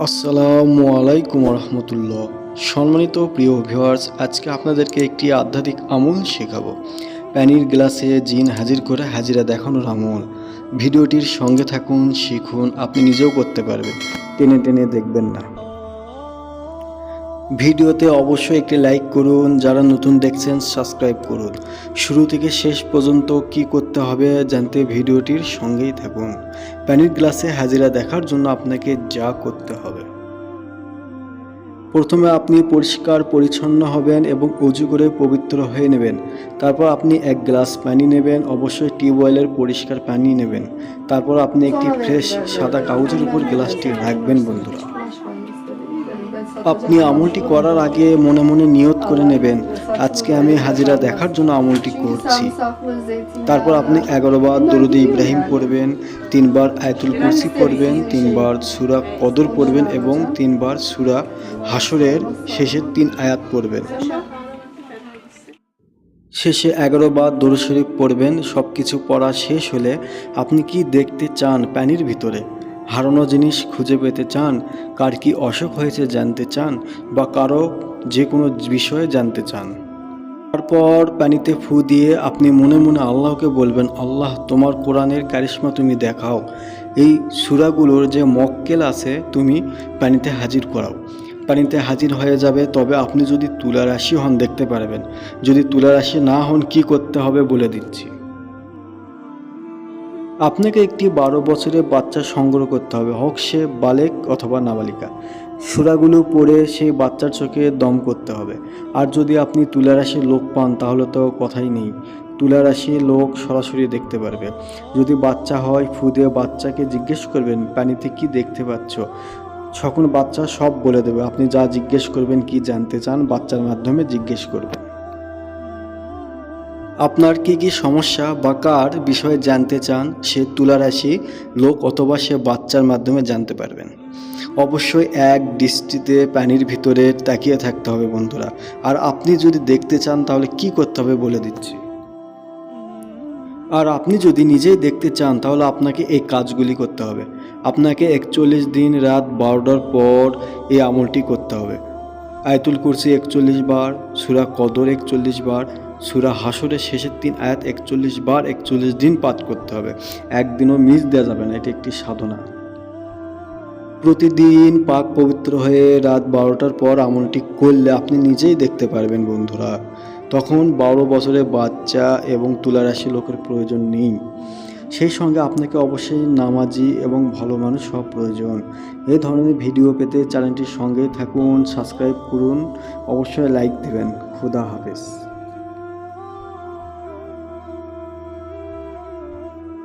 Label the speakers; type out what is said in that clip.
Speaker 1: আসসালামু আলাইকুম রহমতুল্লাহ। সম্মানিত প্রিয় ভিউয়ার্স, আজকে আপনাদেরকে একটি আধ্যাত্মিক আমল শেখাবো। পানির গ্লাসে জিন হাজির করে হাজিরা দেখানোর আমল। ভিডিওটির সঙ্গে থাকুন, শিখুন, আপনি নিজেও করতে পারবেন, টেনে টেনে দেখবেন না। ভিডিওতে অবশ্যই একটি লাইক করুন, যারা নতুন দেখছেন সাবস্ক্রাইব করুন। শুরু থেকে শেষ পর্যন্ত কি করতে হবে জানতে ভিডিওটির সঙ্গেই থাকুন। পানির গ্লাসে হাজিরা দেখার জন্য আপনাকে যা করতে হবে, প্রথমে আপনি পরিষ্কার পরিচ্ছন্ন হবেন এবং উজু করে পবিত্র হয়ে নেবেন। তারপর আপনি এক গ্লাস পানি নেবেন, অবশ্যই টিউবওয়েলের পরিষ্কার পানি নেবেন। তারপর আপনি একটি ফ্রেশ সাদা কাগজের উপর গ্লাসটি রাখবেন বন্ধুরা। আপনি আমলটি করার আগে মনে মনে নিয়ত করে নেবেন, আজকে আমি হাজিরা দেখার জন্য আমলটি করছি। তারপর আপনি 11 বার দরুদে ইব্রাহিম পড়বেন, 3 বার আয়াতুল কুরসি পড়বেন, 3 বার সূরা কদর পড়বেন এবং 3 বার সূরা হাসরের শেষের 3 আয়াত পড়বেন। শেষে 11 বার দরুদ শরীফ পড়বেন। সব কিছু পড়া শেষ হলে আপনি কি দেখতে চান পানির ভিতরে? হারানো জিনিস খুঁজে পেতে চান? কার কি অসুখ হয়েছে জানতে চান? বা কারো যে কোনো বিষয়ে জানতে চান? তারপর পানিতে ফু দিয়ে আপনি মনে মনে আল্লাহকে বলবেন, আল্লাহ, তোমার কোরআনের কারিশমা তুমি দেখাও। এই সূরাগুলোর যে মক্কেল আছে তুমি পানিতে হাজির করাও। পানিতে হাজির হয়ে যাবে। তবে আপনি যদি তুলা রাশি হন দেখতে পারবেন, যদি তুলা রাশি না হন কি করতে হবে বলে দিচ্ছি। আপনাকে একটি 12 বছরের বাচ্চা সংগ্রহ করতে হবে, হোক সে বালেক অথবা নাবালিকা। সূরাগুলো পড়ে সেই বাচ্চার চোখে দম করতে হবে। আর যদি আপনি তুলা রাশির লোক পান তাহলে তো কথাই নেই, তুলা রাশির লোক সরাসরি দেখতে পারবে। যদি বাচ্চা হয়, ফু দিয়ে বাচ্চাকে জিজ্ঞেস করবেন পানিতে কি দেখতে পাচ্ছ। তখন বাচ্চা সব বলে দেবে। আপনি যা জিজ্ঞেস করবেন, কি জানতে চান, বাচ্চার মাধ্যমে জিজ্ঞেস করবেন। আপনার কি কি সমস্যা বা কার বিষয়ে জানতে চান সে তুলা রাশি লোক অথবা সে বাচ্চার মাধ্যমে জানতে পারবেন। অবশ্যই এক দৃষ্টিতে পানির ভিতরে তাকিয়ে থাকতে হবে বন্ধুরা। আর আপনি যদি দেখতে চান তাহলে কি করতে হবে বলে দিচ্ছি। আর আপনি যদি নিজেই দেখতে চান তাহলে আপনাকে এই কাজগুলি করতে হবে। আপনাকে 41 দিন রাত 12টার পর এই আমলটি করতে হবে। আয়াতুল কুরসি 41 বার, সূরা কদর 41 বার, সূরা হাসরের শেষের 3 আয়াত 41 বার 41 দিন পাঠ করতে হবে। একদিনও মিস দেওয়া যাবে না, এটি একটি সাধনা। প্রতিদিন পাক পবিত্র হয়ে রাত 12টার পর আমলটি করলে আপনি নিজেই দেখতে পারবেন বন্ধুরা। তখন 12 বছরের বাচ্চা এবং তুলা রাশি লোকের প্রয়োজন নেই। সেই সঙ্গে আপনাকে অবশ্যই নামাজি এবং ভালো মানুষ হওয়া প্রয়োজন। এই ধরনের ভিডিও পেতে চ্যানেলটির সঙ্গেই থাকুন, সাবস্ক্রাইব করুন, অবশ্যই লাইক দেবেন। খুদা হাফেজ।